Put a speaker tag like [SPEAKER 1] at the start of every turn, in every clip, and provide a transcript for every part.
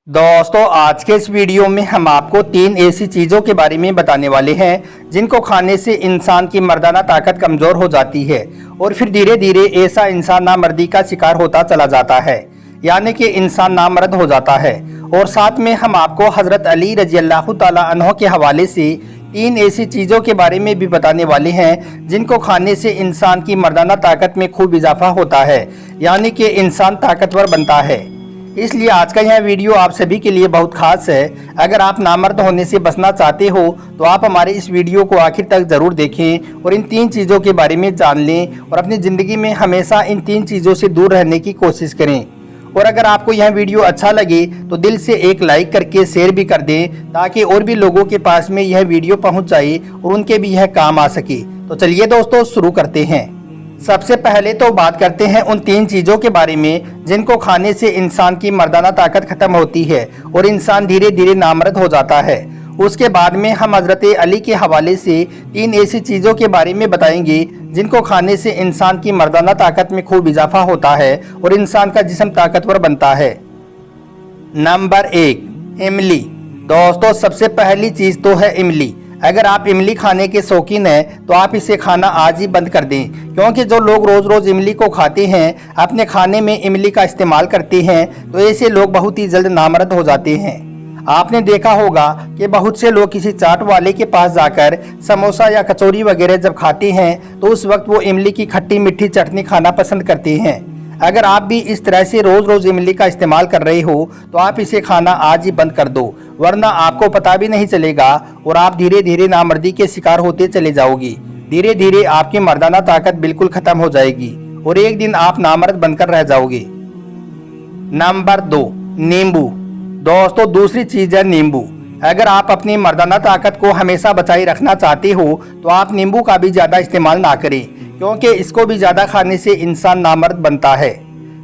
[SPEAKER 1] दोस्तों आज के इस वीडियो में हम आपको 3 ऐसी चीज़ों के बारे में बताने वाले हैं जिनको खाने से इंसान की मर्दाना ताकत कमज़ोर हो जाती है और फिर धीरे धीरे ऐसा इंसान नामर्दी का शिकार होता चला जाता है, यानी कि इंसान नामर्द हो जाता है। और साथ में हम आपको हज़रत अली रजी अल्लाह तआला अन्हु के हवाले से 3 ऐसी चीज़ों के बारे में भी बताने वाले हैं जिनको खाने से इंसान की मर्दाना ताकत में खूब इजाफा होता है, यानी कि इंसान ताकतवर बनता है। इसलिए आज का यह वीडियो आप सभी के लिए बहुत खास है। अगर आप नामर्द होने से बचना चाहते हो तो आप हमारे इस वीडियो को आखिर तक ज़रूर देखें और इन 3 चीज़ों के बारे में जान लें और अपनी ज़िंदगी में हमेशा इन 3 चीज़ों से दूर रहने की कोशिश करें। और अगर आपको यह वीडियो अच्छा लगे तो दिल से एक लाइक करके शेयर भी कर दें ताकि और भी लोगों के पास में यह वीडियो पहुँच जाए और उनके भी यह काम आ सके। तो चलिए दोस्तों शुरू करते हैं। सबसे पहले तो बात करते हैं उन 3 चीज़ों के बारे में जिनको खाने से इंसान की मर्दाना ताकत खत्म होती है और इंसान धीरे धीरे नामर्द हो जाता है। उसके बाद में हम हज़रत अली के हवाले से 3 ऐसी चीज़ों के बारे में बताएंगे जिनको खाने से इंसान की मर्दाना ताकत में खूब इजाफा होता है और इंसान का जिस्म ताकतवर बनता है। नंबर 1, इमली। दोस्तों सबसे पहली चीज़ तो है इमली। अगर आप इमली खाने के शौकीन हैं तो आप इसे खाना आज ही बंद कर दें, क्योंकि जो लोग रोज़ रोज़ इमली को खाते हैं, अपने खाने में इमली का इस्तेमाल करते हैं, तो ऐसे लोग बहुत ही जल्द नामर्द हो जाते हैं। आपने देखा होगा कि बहुत से लोग किसी चाट वाले के पास जाकर समोसा या कचौरी वगैरह जब खाते हैं तो उस वक्त वो इमली की खट्टी मीठी चटनी खाना पसंद करते हैं। अगर आप भी इस तरह से रोज़ रोज़ इमली का इस्तेमाल कर रहे हो तो आप इसे खाना आज ही बंद कर दो, वरना आपको पता भी नहीं चलेगा और आप धीरे धीरे नामर्दी के शिकार होते चले जाओगी। धीरे धीरे आपकी मर्दाना ताकत बिल्कुल ख़त्म हो जाएगी और एक दिन आप नामर्द बनकर रह जाओगे। नंबर 2, नींबू। दोस्तों दूसरी चीज़ है नींबू। अगर आप अपनी मर्दाना ताकत को हमेशा बचाए रखना चाहते हो तो आप नींबू का भी ज़्यादा इस्तेमाल ना करें, क्योंकि इसको भी ज़्यादा खाने से इंसान नामर्द बनता है।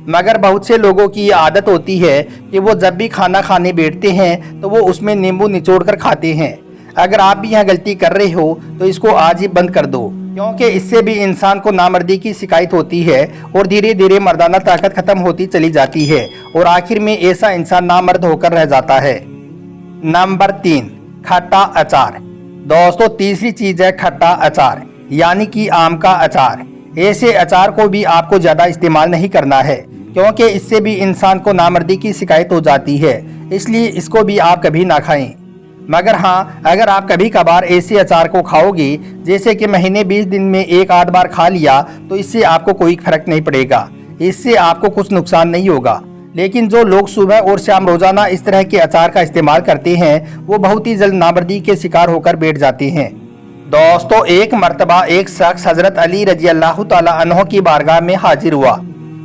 [SPEAKER 1] मगर बहुत से लोगों की ये आदत होती है कि वो जब भी खाना खाने बैठते हैं तो वो उसमें नींबू निचोड़ कर खाते हैं। अगर आप भी यह गलती कर रहे हो तो इसको आज ही बंद कर दो, क्योंकि इससे भी इंसान को नामर्दी की शिकायत होती है और धीरे धीरे मर्दाना ताकत ख़त्म होती चली जाती है और आखिर में ऐसा इंसान नामर्द होकर रह जाता है। नंबर 3, खट्टा अचार। दोस्तों तीसरी चीज़ है खट्टा अचार, यानी कि आम का अचार। ऐसे अचार को भी आपको ज़्यादा इस्तेमाल नहीं करना है, क्योंकि इससे भी इंसान को नामर्दी की शिकायत हो जाती है, इसलिए इसको भी आप कभी ना खाएं। मगर हाँ, अगर आप कभी कभार ऐसे अचार को खाओगे, जैसे कि महीने 20 दिन में 1 आध बार खा लिया, तो इससे आपको कोई फर्क नहीं पड़ेगा, इससे आपको कुछ नुकसान नहीं होगा। लेकिन जो लोग सुबह और शाम रोजाना इस तरह के अचार का इस्तेमाल करते हैं वो बहुत ही जल्द नामर्दी के शिकार होकर बैठ जाते हैं। दोस्तों एक मर्तबा एक शख्स हज़रत अली रजी अल्लाह तआला अन्हु की बारगाह में हाजिर हुआ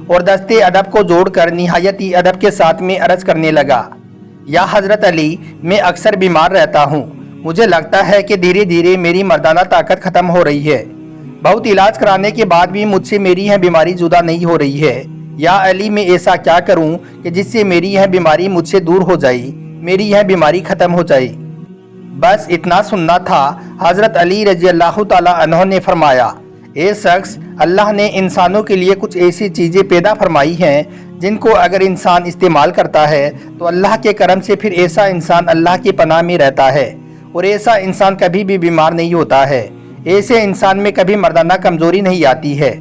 [SPEAKER 1] और दस्ते अदब को जोड़कर निहायत ही अदब के साथ में अर्ज करने लगा, या हज़रत अली, मैं अक्सर बीमार रहता हूँ। मुझे लगता है कि धीरे धीरे मेरी मर्दाना ताकत ख़त्म हो रही है। बहुत इलाज कराने के बाद भी मुझसे मेरी यह बीमारी जुदा नहीं हो रही है। या अली, मैं ऐसा क्या करूं कि जिससे मेरी यह बीमारी मुझसे दूर हो जाए, मेरी यह बीमारी ख़त्म हो जाए। बस इतना सुनना था। हज़रत अली रजी अल्लाह तआला अन्हु ने फरमाया, ए शख्स, अल्लाह ने इंसानों के लिए कुछ ऐसी चीज़ें पैदा फरमाई हैं जिनको अगर इंसान इस्तेमाल करता है तो अल्लाह के करम से फिर ऐसा इंसान अल्लाह की पनाह में रहता है और ऐसा इंसान कभी भी बीमार नहीं होता है। ऐसे इंसान में कभी मर्दाना कमज़ोरी नहीं आती है।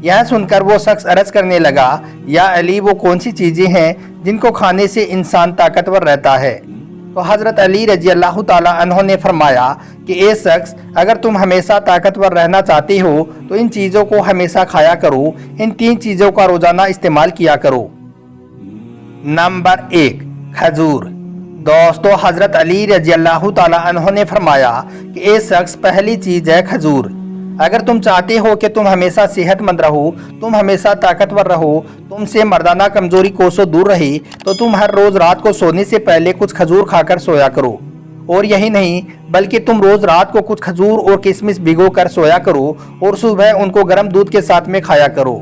[SPEAKER 1] यह सुनकर वो शख्स अर्ज करने लगा, या अली, वो कौन सी चीज़ें हैं जिनको खाने से इंसान ताकतवर रहता है? तो हज़रत अली रजी अल्लाह तआला अन्हु ने फरमाया कि ए शख्स, अगर तुम हमेशा ताकतवर रहना चाहते हो तो इन चीज़ों को हमेशा खाया करो, इन 3 चीज़ों का रोज़ाना इस्तेमाल किया करो। नंबर 1, खजूर। दोस्तों हज़रत अली रजी अल्लाह तआला अन्हु ने फरमाया कि ए शख्स, पहली चीज़ है खजूर। अगर तुम चाहते हो कि तुम हमेशा सेहतमंद रहो, तुम हमेशा ताकतवर रहो, तुमसे मर्दाना कमजोरी कोसों दूर रहे, तो तुम हर रोज़ रात को सोने से पहले कुछ खजूर खाकर सोया करो। और यही नहीं बल्कि तुम रोज़ रात को कुछ खजूर और किशमिश भिगो कर सोया करो और सुबह उनको गर्म दूध के साथ में खाया करो,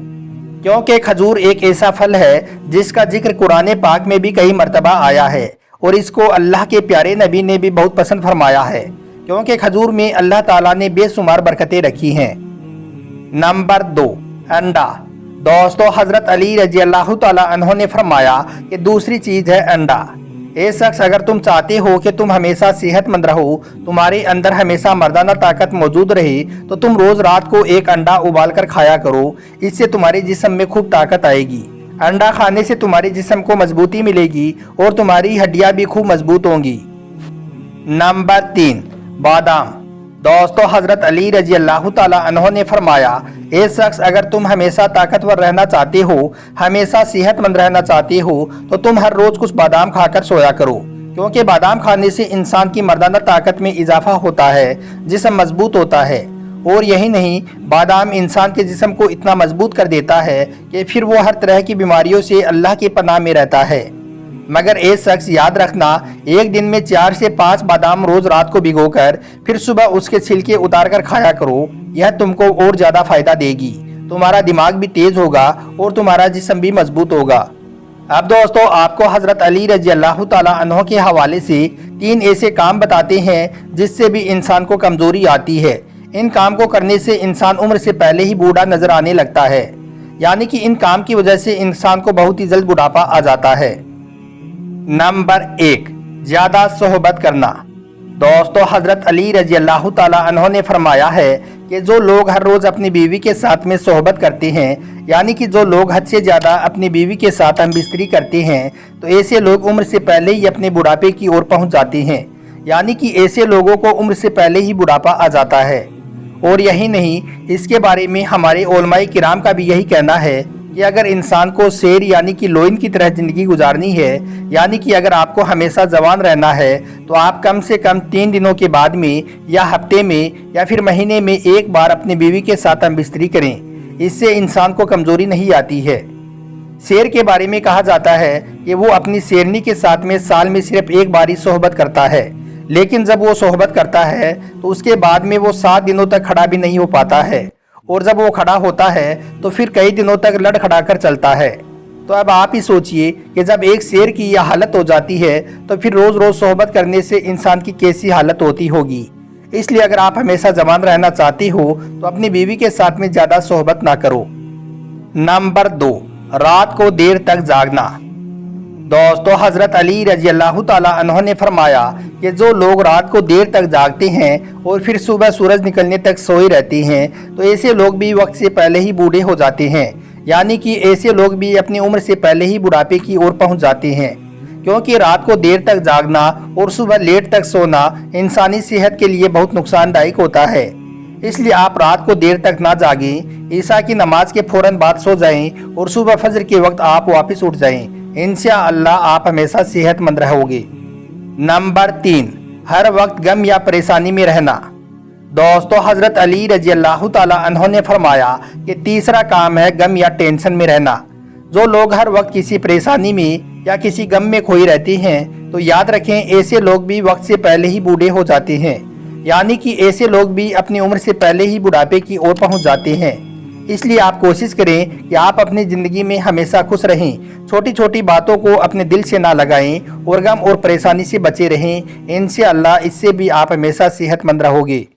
[SPEAKER 1] क्योंकि खजूर एक ऐसा फल है जिसका जिक्र कुरान पाक में भी कई मरतबा आया है और इसको अल्लाह के प्यारे नबी ने भी बहुत पसंद फरमाया है, क्योंकि खजूर में अल्लाह ताला ने बेशुमार बरकतें रखी हैं। नंबर 2, अंडा। दोस्तों हज़रत अली रजी अल्लाह तआला अन्हु ने फरमाया कि दूसरी चीज़ है अंडा। ए शख्स, अगर तुम चाहते हो कि तुम हमेशा सेहतमंद रहो, तुम्हारे अंदर हमेशा मर्दाना ताकत मौजूद रहे, तो तुम रोज रात को एक अंडा उबाल कर खाया करो। इससे तुम्हारे जिस्म में खूब ताकत आएगी। अंडा खाने से तुम्हारे जिस्म को मजबूती मिलेगी और तुम्हारी हड्डियां भी खूब मजबूत होंगी। नंबर 3, बादाम। दोस्तों, हजरत अली रजी अल्लाह तआला अन्हो ने फरमाया, ए शख्स, अगर तुम हमेशा ताकतवर रहना चाहते हो, हमेशा सेहतमंद रहना चाहते हो, तो तुम हर रोज कुछ बादाम खाकर सोया करो, क्योंकि बादाम खाने से इंसान की मर्दाना ताकत में इजाफा होता है, जिस्म मजबूत होता है। और यही नहीं, बादाम इंसान के जिस्म को इतना मजबूत कर देता है कि फिर वो हर तरह की बीमारियों से अल्लाह की पनाह में रहता है। मगर एक शख्स, याद रखना, एक दिन में 4 से 5 बादाम रोज रात को भिगोकर फिर सुबह उसके छिलके उतार कर खाया करो। यह तुमको और ज्यादा फायदा देगी, तुम्हारा दिमाग भी तेज होगा और तुम्हारा जिस्म भी मजबूत होगा। अब दोस्तों, आपको हजरत अली रजी अल्लाह तआला अन्हो के हवाले से 3 ऐसे काम बताते हैं जिससे भी इंसान को कमजोरी आती है। इन काम को करने से इंसान उम्र से पहले ही बूढ़ा नजर आने लगता है, यानी कि इन काम की वजह से इंसान को बहुत ही जल्द बुढ़ापा आ जाता है। नंबर 1, ज्यादा सोहबत करना। दोस्तों, हजरत अली रजी अल्लाह तआला अन्हो ने फरमाया है कि जो लोग हर रोज अपनी बीवी के साथ में सोहबत करते हैं, यानी कि जो लोग हद से ज्यादा अपनी बीवी के साथ हमबिस्तरी करते हैं, तो ऐसे लोग उम्र से पहले ही अपने बुढ़ापे की ओर पहुंच जाते हैं। यानी कि ऐसे लोगों को उम्र से पहले ही बुढ़ापा आ जाता है। और यही नहीं, इसके बारे में हमारे उलमाए किराम का भी यही कहना है कि अगर इंसान को शेर यानी कि लोइन की तरह ज़िंदगी गुजारनी है, यानी कि अगर आपको हमेशा जवान रहना है, तो आप कम से कम 3 दिनों के बाद में या हफ्ते में या फिर महीने में एक बार अपनी बीवी के साथ हमबिस्तरी करें। इससे इंसान को कमज़ोरी नहीं आती है। शेर के बारे में कहा जाता है कि वो अपनी शेरनी के साथ में साल में सिर्फ एक बार ही सोहबत करता है, लेकिन जब वो सोहबत करता है तो उसके बाद में वो 7 दिनों तक खड़ा भी नहीं हो पाता है, और जब वो खड़ा होता है तो फिर कई दिनों तक लड़खड़ा कर चलता है। तो अब आप ही सोचिए कि जब एक शेर की यह हालत हो जाती है तो फिर रोज़ रोज़ सोहबत करने से इंसान की कैसी हालत होती होगी। इसलिए अगर आप हमेशा जवान रहना चाहते हो तो अपनी बीवी के साथ में ज़्यादा सोहबत ना करो। नंबर 2, रात को देर तक जागना। दोस्तों, हजरत अली रजी अल्लाह तआला अन्हो ने फरमाया कि जो लोग रात को देर तक जागते हैं और फिर सुबह सूरज निकलने तक सोए रहते हैं, तो ऐसे लोग भी वक्त से पहले ही बूढ़े हो जाते हैं। यानी कि ऐसे लोग भी अपनी उम्र से पहले ही बुढ़ापे की ओर पहुंच जाते हैं, क्योंकि रात को देर तक जागना और सुबह लेट तक सोना इंसानी सेहत के लिए बहुत नुकसानदायक होता है। इसलिए आप रात को देर तक ना जागें, ईशा की नमाज के फौरन बाद सो जाएं और सुबह फजर के वक्त आप वापस उठ जाएं। इंशाअल्लाह आप हमेशा सेहतमंद रहोगे। नंबर 3, हर वक्त गम या परेशानी में रहना। दोस्तों, हजरत अली रजी अल्लाह तआला अन्हो ने फरमाया कि तीसरा काम है गम या टेंशन में रहना। जो लोग हर वक्त किसी परेशानी में या किसी गम में खोए रहते हैं, तो याद रखें ऐसे लोग भी वक्त से पहले ही बूढ़े हो जाते हैं। यानी कि ऐसे लोग भी अपनी उम्र से पहले ही बुढ़ापे की ओर पहुंच जाते हैं। इसलिए आप कोशिश करें कि आप अपनी ज़िंदगी में हमेशा खुश रहें, छोटी छोटी बातों को अपने दिल से ना लगाएं और गम और परेशानी से बचे रहें। इंशाअल्लाह इससे भी आप हमेशा सेहतमंद रहोगे।